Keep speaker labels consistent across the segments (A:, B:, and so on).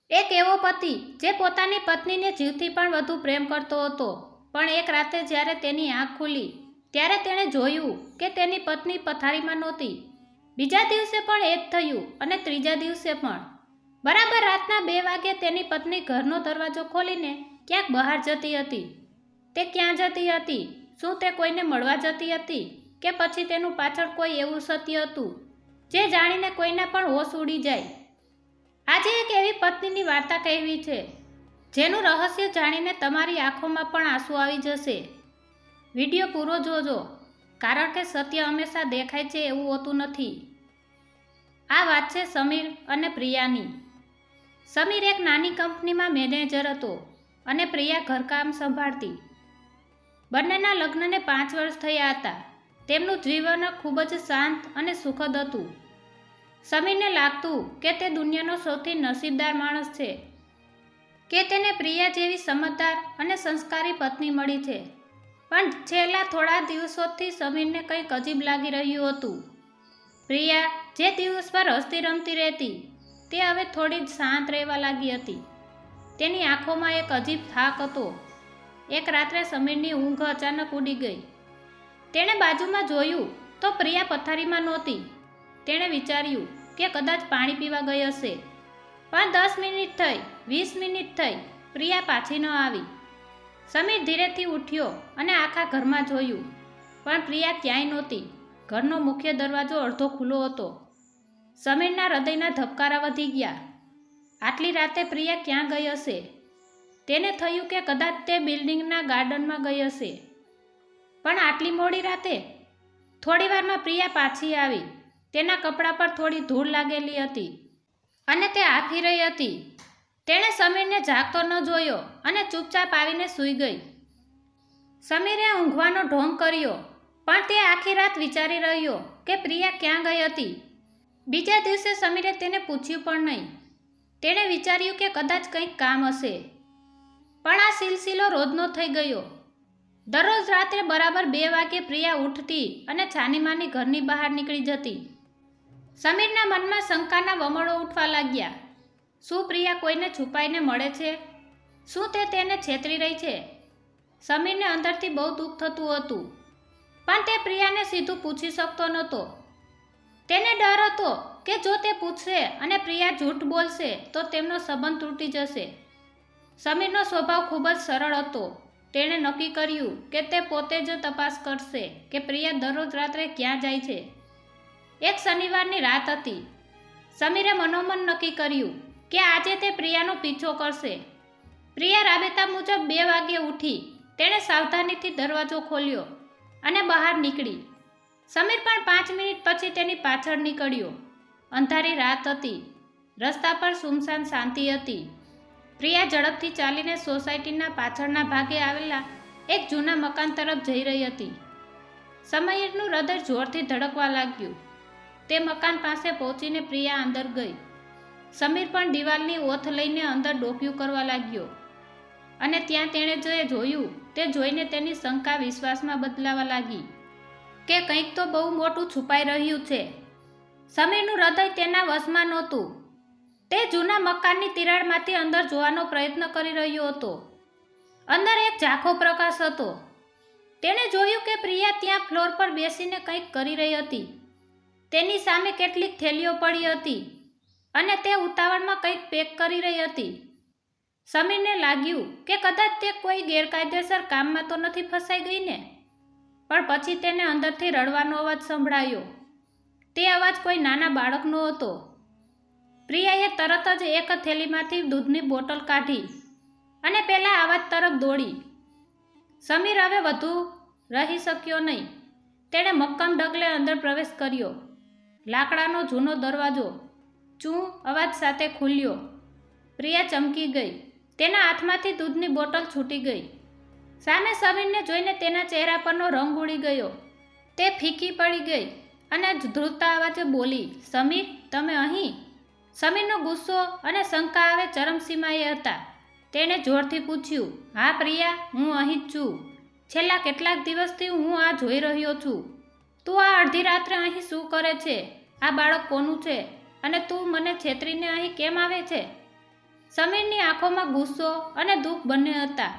A: એક એવો પતિ જે પોતાની પત્નીને જીવથી પણ વધુ પ્રેમ કરતો હતો, પણ એક રાતે જ્યારે તેની આંખ ખુલી ત્યારે તેણે જોયું કે તેની પત્ની પથારીમાં નહોતી. બીજા દિવસે પણ એ જ થયું અને ત્રીજા દિવસે પણ. બરાબર રાતના 2 વાગે તેની પત્ની ઘરનો દરવાજો ખોલીને ક્યાંક બહાર જતી હતી. તે ક્યાં જતી હતી? શું તે કોઈને મળવા જતી હતી કે પછી તેનું પાછળ કોઈ એવું સત્ય હતું જે જાણીને કોઈના પણ હોશ ઉડી જાય? આજે એક એવી પત્નીની વાર્તા કહેવી છે જેનું રહસ્ય જાણીને તમારી આંખોમાં પણ આંસુ આવી જશે. વિડીયો પૂરો જોજો, કારણ કે સત્ય હંમેશા દેખાય છે એવું હોતું નથી. આ વાત છે સમીર અને પ્રિયાની. સમીર એક નાની કંપનીમાં મેનેજર હતો અને પ્રિયા ઘરકામ સંભાળતી. બંનેના લગ્નને 5 વર્ષ થયા હતા. તેમનું જીવન ખૂબ જ શાંત અને સુખદ હતું. સમીરને લાગતું કે તે દુનિયાનો સૌથી નસીબદાર માણસ છે કે તેને પ્રિયા જેવી સમજદાર અને સંસ્કારી પત્ની મળી છે. પણ છેલ્લા થોડા દિવસોથી સમીરને કંઈક અજીબ લાગી રહ્યું હતું. પ્રિયા જે દિવસભર હસતી રમતી રહેતી, તે હવે થોડી જ શાંત રહેવા લાગી હતી. તેની આંખોમાં એક અજીબ થાક હતો. એક રાત્રે સમીરની ઊંઘ અચાનક ઉડી ગઈ. તેણે બાજુમાં જોયું તો પ્રિયા પથારીમાં નહોતી. તેણે વિચાર્યું કે કદાચ પાણી પીવા ગઈ હશે. પણ 10 મિનિટ થઈ, 20 મિનિટ થઈ, પ્રિયા પાછી ન આવી. સમીર ધીરેથી ઉઠ્યો અને આખા ઘરમાં જોયું, પણ પ્રિયા ક્યાંય નહોતી. ઘરનો મુખ્ય દરવાજો અડધો ખુલ્લો હતો. સમીરના હૃદયના ધબકારા વધી ગયા. આટલી રાતે પ્રિયા ક્યાં ગઈ હશે? તેને થયું કે કદાચ તે બિલ્ડિંગના ગાર્ડનમાં ગઈ હશે. પણ આટલી મોડી રાતે? થોડીવારમાં પ્રિયા પાછી આવી. તેના કપડા પર થોડી ધૂળ લાગેલી હતી અને તે હાંફી રહી હતી. તેણે સમીરને જાગતો ન જોયો અને ચૂપચાપ આવીને સૂઈ ગઈ. સમીરે ઊંઘવાનો ઢોંગ કર્યો, પણ તે આખી રાત વિચારી રહ્યો કે પ્રિયા ક્યાં ગઈ હતી. બીજા દિવસે સમીરે તેને પૂછ્યું પણ નહીં. તેણે વિચાર્યું કે કદાચ કંઈક કામ હશે. પણ આ સિલસિલો રોજનો થઈ ગયો. દરરોજ રાત્રે બરાબર 2 વાગે પ્રિયા ઉઠતી અને છાનીમાની ઘરની બહાર નીકળી જતી. સમીરના મનમાં શંકાના વમળો ઉઠવા લાગ્યા. શું પ્રિયા કોઈને છુપાઈને મળે છે? શું તે તેને છેતરી રહી છે? સમીરને અંદરથી બહુ દુઃખ થતું હતું, પણ તે પ્રિયાને સીધું પૂછી શકતો નહોતો. તેને ડર હતો કે જો તે પૂછશે અને પ્રિયા જૂઠ બોલશે તો તેમનો સંબંધ તૂટી જશે. સમીરનો સ્વભાવ ખૂબ જ સરળ હતો. તેણે નક્કી કર્યું કે તે પોતે જ તપાસ કરશે કે પ્રિયા દરરોજ રાત્રે ક્યાં જાય છે. એક શનિવારની રાત હતી. સમીરે મનોમન નક્કી કર્યું કે આજે તે પ્રિયાનો પીછો કરશે. પ્રિયા રાબેતા મુજબ 2 વાગ્યે ઉઠી. તેણે સાવધાનીથી દરવાજો ખોલ્યો અને બહાર નીકળી. સમીર પણ 5 મિનિટ પછી તેની પાછળ નીકળ્યો. અંધારી રાત હતી. રસ્તા પર સુમસાન શાંતિ હતી. પ્રિયા ઝડપથી ચાલીને સોસાયટીના પાછળના ભાગે આવેલા એક જૂના મકાન તરફ જઈ રહી હતી. સમીરનું હૃદય જોરથી ધડકવા લાગ્યું. તે મકાન પાસે પહોંચીને પ્રિયા અંદર ગઈ. સમીર પણ દિવાલની ઓથ લઈને અંદર ડોકિયું કરવા લાગ્યો અને ત્યાં તેણે જે જોયું તે જોઈને તેની શંકા વિશ્વાસમાં બદલાવા લાગી કે કંઈક તો બહુ મોટું છુપાઈ રહ્યું છે. સમીરનું હૃદય તેના વશમાં નહોતું. તે જૂના મકાનની તિરાડમાંથી અંદર જોવાનો પ્રયત્ન કરી રહ્યો હતો. અંદર એક ઝાંખો પ્રકાશ હતો. તેણે જોયું કે પ્રિયા ત્યાં ફ્લોર પર બેસીને કંઈક કરી રહી હતી. તેની સામે કેટલીક થેલીઓ પડી હતી અને તે ઉતાવળમાં કંઈક પેક કરી રહી હતી. સમીરને લાગ્યું કે કદાચ તે કોઈ ગેરકાયદેસર કામમાં તો નથી ફસાઈ ગઈ ને? પણ પછી તેને અંદરથી રડવાનો અવાજ સંભળાયો. તે અવાજ કોઈ નાના બાળકનો હતો. પ્રિયાએ તરત જ એક થેલીમાંથી દૂધની બોટલ કાઢી અને પેલા અવાજ તરફ દોડી. સમીર હવે વધુ રહી શક્યો નહીં. તેણે મક્કમ ડગલે અંદર પ્રવેશ કર્યો. લાકડાનો જૂનો દરવાજો ચૂં અવાજ સાથે ખુલ્યો. પ્રિયા ચમકી ગઈ. તેના હાથમાંથી દૂધની બોટલ છૂટી ગઈ. સામે સમીરને જોઈને તેના ચહેરા પરનો રંગ ઉડી ગયો. તે ફીકી પડી ગઈ અને ધ્રુજતા અવાજે બોલી, સમીર, તમે અહીં? સમીરનો ગુસ્સો અને શંકા હવે ચરમસીમાએ હતા. તેણે જોરથી પૂછ્યું, હા પ્રિયા, હું અહીં જ છું. છેલ્લા કેટલાક દિવસથી હું આ જોઈ રહ્યો છું. તું આ અડધી રાત્રે અહીં શું કરે છે? આ બાળક કોનું છે? અને તું મને છેતરીને અહીં કેમ આવે છે? સમીરની આંખોમાં ગુસ્સો અને દુઃખ બંને હતા.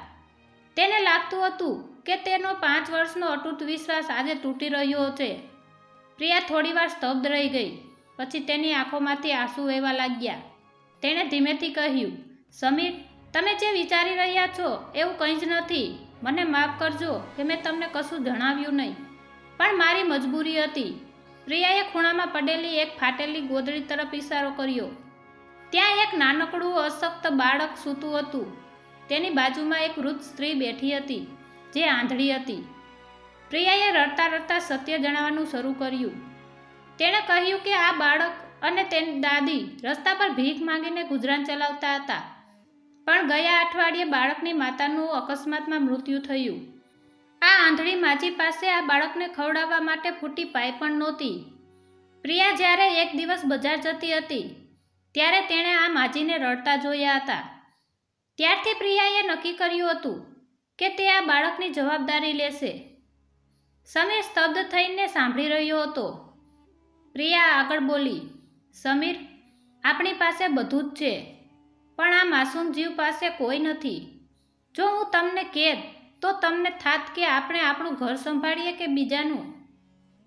A: તેને લાગતું હતું કે તેનો 5 વર્ષનો અતૂટ વિશ્વાસ આજે તૂટી રહ્યો છે. પ્રિયા થોડીવાર સ્તબ્ધ રહી ગઈ. પછી તેની આંખોમાંથી આંસુ વહેવા લાગ્યા. તેણે ધીમેથી કહ્યું, સમીર, તમે જે વિચારી રહ્યા છો એવું કંઈ જ નથી. મને માફ કરજો કે મેં તમને કશું જણાવ્યું નહીં, પણ મારી મજબૂરી હતી. પ્રિયાએ ખૂણામાં પડેલી એક ફાટેલી ગોદડી તરફ ઇશારો કર્યો. ત્યાં એક નાનકડું અશક્ત બાળક સૂતું હતું. તેની બાજુમાં એક વૃદ્ધ સ્ત્રી બેઠી હતી જે આંધળી હતી. પ્રિયાએ રડતા રડતા સત્ય જણાવવાનું શરૂ કર્યું. તેણે કહ્યું કે આ બાળક અને તેની દાદી રસ્તા પર ભીખ માંગીને ગુજરાન ચલાવતા હતા, પણ ગયા અઠવાડિયે બાળકની માતાનું અકસ્માતમાં મૃત્યુ થયું. આ આંધળી માજી પાસે આ બાળકને ખવડાવવા માટે ફૂટી પાઈ પણ નહોતી. પ્રિયા જ્યારે એક દિવસ બજાર જતી હતી ત્યારે તેણે આ માજીને રડતા જોયા હતા. ત્યારથી પ્રિયાએ નક્કી કર્યું હતું કે તે આ બાળકની જવાબદારી લેશે. સમીર સ્તબ્ધ થઈને સાંભળી રહ્યો હતો. પ્રિયા આગળ બોલી, સમીર, આપણી પાસે બધું જ છે, પણ આ માસૂમ જીવ પાસે કોઈ નથી. જો હું તમને કહેત તો તમને થાત કે આપણે આપણું ઘર સંભાળીએ કે બીજાનું.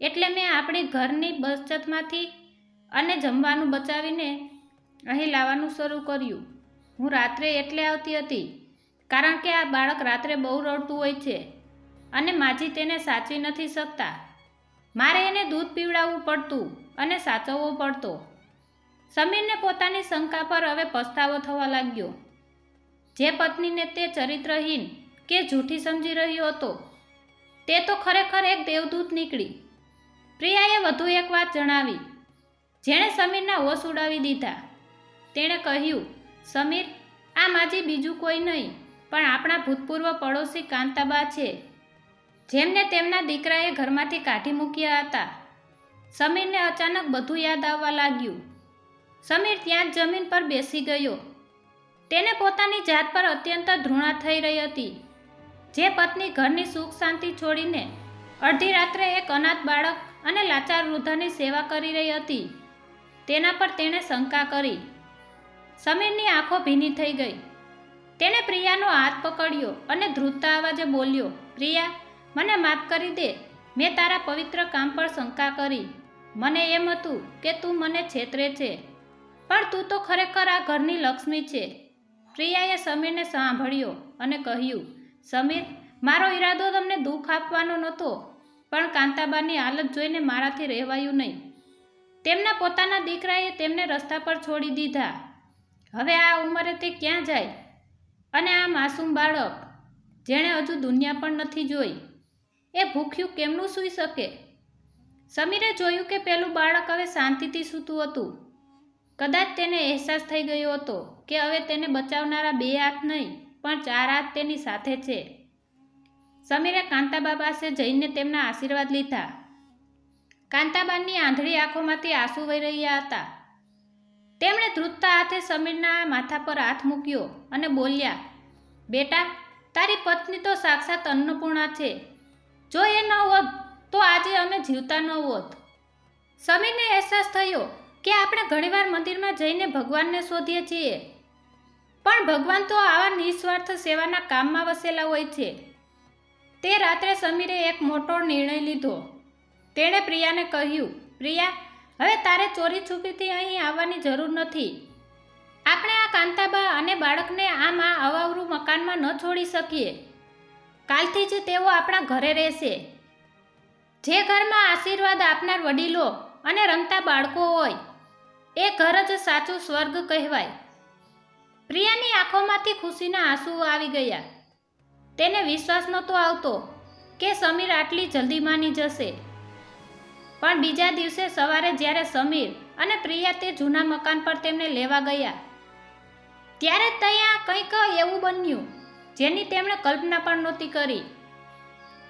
A: એટલે મેં આપણી ઘરની બચતમાંથી અને જમવાનું બચાવીને અહીં લાવવાનું શરૂ કર્યું. હું રાત્રે એટલે આવતી હતી કારણ કે આ બાળક રાત્રે બહુ રડતું હોય છે અને માજી તેને સાચવી નથી શકતા. મારે એને દૂધ પીવડાવવું પડતું અને સાચવવો પડતો. સમીરને પોતાની શંકા પર હવે પસ્તાવો થવા લાગ્યો. જે પત્નીને તે ચરિત્રહીન કે જૂઠી સમજી રહ્યો હતો તે તો ખરેખર એક દેવદૂત નીકળી. પ્રિયાએ વધુ એક વાત જણાવી જેણે સમીરના હોશ ઉડાવી દીધા. તેણે કહ્યું, સમીર, આ માજી બીજું કોઈ નહીં પણ આપણા ભૂતપૂર્વ પડોશી કાંતાબા છે, જેમને તેમના દીકરાએ ઘરમાંથી કાઢી મૂક્યા હતા. સમીરને અચાનક બધું યાદ આવવા લાગ્યું. સમીર ત્યાં જ જમીન પર બેસી ગયો. તેને પોતાની જાત પર અત્યંત ધૃણા થઈ રહી હતી. જે પત્ની ઘરની સુખ શાંતિ છોડીને અડધી રાત્રે એક અનાથ બાળક અને લાચાર વૃદ્ધાની સેવા કરી રહી હતી, તેના પર તેણે શંકા કરી. સમીરની આંખો ભીની થઈ ગઈ. તેણે પ્રિયાનો હાથ પકડ્યો અને ધ્રુજતા અવાજે બોલ્યો, પ્રિયા, મને માફ કરી દે. મેં તારા પવિત્ર કામ પર શંકા કરી. મને એમ હતું કે તું મને છેતરે છે, પણ તું તો ખરેખર આ ઘરની લક્ષ્મી છે. પ્રિયાએ સમીરને સાંભળ્યો અને કહ્યું, સમીર, મારો ઈરાદો તમને દુઃખ આપવાનો નહોતો, પણ કાંતાબાની હાલત જોઈને મારાથી રહેવાયું નહીં. તેમના પોતાના દીકરાએ તેમને રસ્તા પર છોડી દીધા. હવે આ ઉંમરે તે ક્યાં જાય? અને આ માસૂમ બાળક જેણે હજુ દુનિયા પણ નથી જોઈ, એ ભૂખ્યું કેમનું સૂઈ શકે? સમીરે જોયું કે પેલું બાળક હવે શાંતિથી સૂતું હતું. કદાચ તેને અહેસાસ થઈ ગયો હતો કે હવે તેને બચાવનારા 2 હાથ નહીં પણ 4 હાથ તેની સાથે છે. સમીરે કાંતાબા પાસે જઈને તેમના આશીર્વાદ લીધા. કાંતાબાની આંધળી આંખોમાંથી આંસુ વહી રહ્યા હતા. તેમણે ધ્રુજતા હાથે સમીરના માથા પર હાથ મૂક્યો અને બોલ્યા, બેટા, તારી પત્ની તો સાક્ષાત અન્નપૂર્ણા છે. જો એ ન હોત તો આજે અમે જીવતા ન હોત. સમીરને અહેસાસ થયો કે આપણે ઘણીવાર મંદિરમાં જઈને ભગવાનને શોધીએ છીએ, પણ ભગવાન તો આવા નિસ્વાર્થ સેવાના કામમાં વસેલા હોય છે. તે રાત્રે સમીરે એક મોટો નિર્ણય લીધો. તેણે પ્રિયાને કહ્યું, પ્રિયા, હવે તારે ચોરી છુપીથી અહીં આવવાની જરૂર નથી. આપણે આ કાંતાબા અને બાળકને આમ આ અવાવરું મકાનમાં ન છોડી શકીએ. કાલથી જ તેઓ આપણા ઘરે રહેશે. જે ઘરમાં આશીર્વાદ આપનાર વડીલો અને રમતા બાળકો હોય એ ઘર જ સાચું સ્વર્ગ કહેવાય. પ્રિયાની આંખોમાંથી ખુશીના આંસુ આવી ગયા. તેને વિશ્વાસ નહોતો આવતો કે સમીર આટલી જલ્દી માની જશે. પણ બીજા દિવસે સવારે જ્યારે સમીર અને પ્રિયા તે જૂના મકાન પર તેમને લેવા ગયા ત્યારે ત્યાં કંઈક એવું બન્યું જેની તેમણે કલ્પના પણ નહોતી કરી.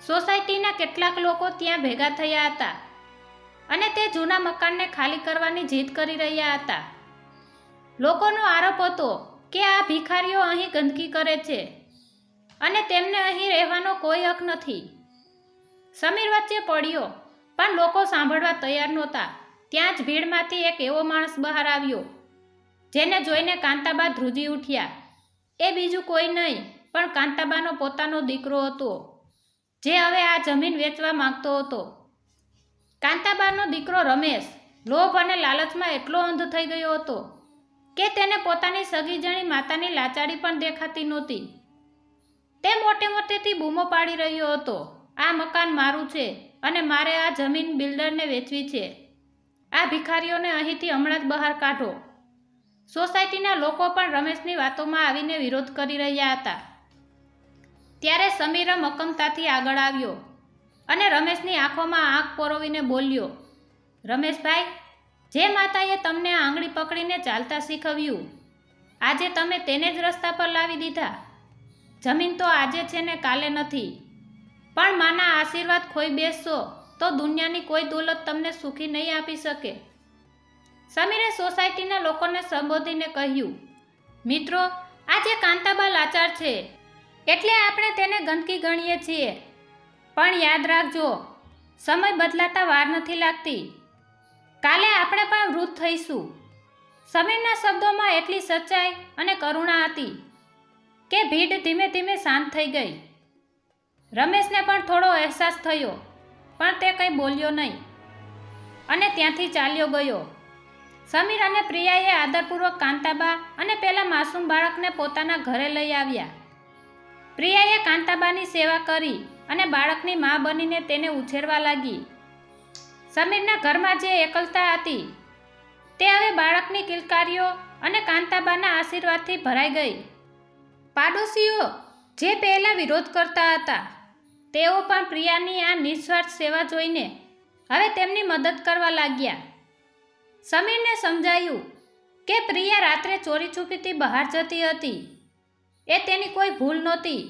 A: સોસાયટીના કેટલાક લોકો ત્યાં ભેગા થયા હતા અને તે જૂના મકાનને ખાલી કરવાની જીદ કરી રહ્યા હતા. લોકોનો આરોપ હતો કે આ ભિખારીઓ અહીં ગંદકી કરે છે અને તેમને અહીં રહેવાનો કોઈ હક નથી. સમીર વચ્ચે પડ્યો, પણ લોકો સાંભળવા તૈયાર નહોતા. ત્યાં જ ભીડમાંથી એક એવો માણસ બહાર આવ્યો જેને જોઈને કાંતાબા ધ્રુજી ઉઠ્યા. એ બીજું કોઈ નહીં પણ કાંતાબાનો પોતાનો દીકરો હતો, જે હવે આ જમીન વેચવા માંગતો હતો. કાંતાબાનો દીકરો રમેશ લોભ અને લાલચમાં એટલો અંધ થઈ ગયો હતો કે તેને પોતાની સગીજણી માતાની લાચારી પણ દેખાતી નહોતી. તે મોટે મોટેથી બૂમો પાડી રહ્યો હતો, આ મકાન મારું છે અને મારે આ જમીન બિલ્ડરને વેચવી છે. આ ભિખારીઓને અહીંથી હમણાં જ બહાર કાઢો. સોસાયટીના લોકો પણ રમેશની વાતોમાં આવીને વિરોધ કરી રહ્યા હતા. ત્યારે સમીર મક્કમતાથી આગળ આવ્યો અને રમેશની આંખોમાં આંખ પરોવીને બોલ્યો, રમેશભાઈ, જે માતાએ તમને આંગળી પકડીને ચાલતા શીખવ્યું, આજે તમે તેને જ રસ્તા પર લાવી દીધા. જમીન તો આજે છે ને કાલે નથી, પણ માના આશીર્વાદ ખોઈ બેસશો તો દુનિયાની કોઈ દોલત તમને સુખી નહીં આપી શકે. સમીરે સોસાયટીના લોકોને સંબોધીને કહ્યું, મિત્રો, આજે કાંતાબા લાચાર છે એટલે આપણે તેને ગંદકી ગણીએ છીએ, પણ યાદ રાખજો, સમય બદલાતા વાર નથી લાગતી. કાલે આપણે પણ વૃદ્ધ થઈશું. સમીરના શબ્દોમાં એટલી સચ્ચાઈ અને કરુણા હતી કે ભીડ ધીમે ધીમે શાંત થઈ ગઈ. રમેશને પણ થોડો અહેસાસ થયો, પણ તે કંઈ બોલ્યો નહીં અને ત્યાંથી ચાલ્યો ગયો. સમીર અને પ્રિયાએ આદરપૂર્વક કાંતાબા અને પેલા માસૂમ બાળકને પોતાના ઘરે લઈ આવ્યા. પ્રિયાએ કાંતાબાની સેવા કરી અને બાળકની મા બનીને તેને ઉછેરવા લાગી. સમીરના ઘરમાં જે એકલતા હતી તે હવે બાળકની કિલકારીઓ અને કાંતાબાના આશીર્વાદથી ભરાઈ ગઈ. પાડોશીઓ જે પહેલાં વિરોધ કરતા હતા, તેઓ પણ પ્રિયાની આ નિસ્વાર્થ સેવા જોઈને હવે તેમની મદદ કરવા લાગ્યા. સમીરને સમજાયું કે પ્રિયા રાત્રે ચોરી છુપીથી બહાર જતી હતી. એ તેની કોઈ ભૂલ નહોતી,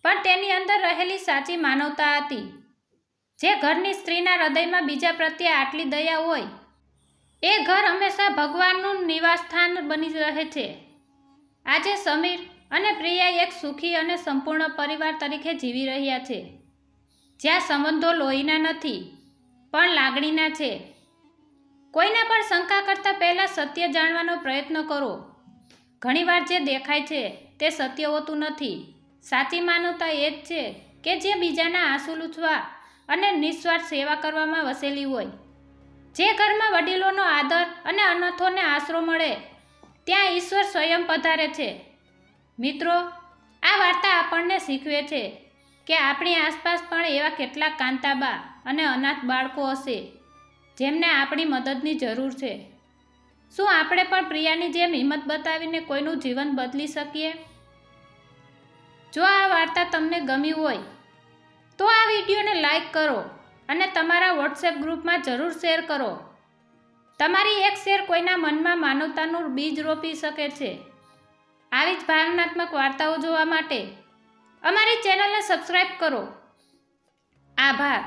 A: પણ તેની અંદર રહેલી સાચી માનવતા હતી. જે ઘરની સ્ત્રીના હૃદયમાં બીજા પ્રત્યે આટલી દયા હોય, એ ઘર હંમેશા ભગવાનનું નિવાસસ્થાન બની રહે છે. આજે સમીર અને પ્રિયા એક સુખી અને સંપૂર્ણ પરિવાર તરીકે જીવી રહ્યા છે, જ્યાં સંબંધો લોહીના નથી પણ લાગણીના છે. કોઈના પણ શંકા કરતાં પહેલાં સત્ય જાણવાનો પ્રયત્ન કરો. ઘણીવાર જે દેખાય છે તે સત્ય હોતું નથી. સાચી માનવતા એ જ છે કે જે બીજાના આંસુ લૂછવા અને નિસ્વાર્થ સેવા કરવામાં વસેલી હોય. જે ઘરમાં વડીલોનો આદર અને અનાથોને આશરો મળે, ત્યાં ઈશ્વર સ્વયં પધારે છે. મિત્રો, આ વાર્તા આપણને શીખવે છે કે આપણી આસપાસ પણ એવા કેટલાક કાંતાબા અને અનાથ બાળકો હશે જેમને આપણી મદદની જરૂર છે. શું આપણે પણ પ્રિયાની જેમ હિંમત બતાવીને કોઈનું જીવન બદલી શકીએ? જો આ વાર્તા તમને ગમી હોય તો આ વિડીયોને લાઈક કરો અને તમારા વોટ્સએપ ગ્રુપમાં જરૂર શેર કરો. તમારી એક શેર કોઈના મનમાં માનવતાનું બીજ રોપી શકે છે. આવી જ ભાવનાત્મક વાર્તાઓ જોવા માટે અમારી ચેનલને સબસ્ક્રાઈબ કરો. આભાર.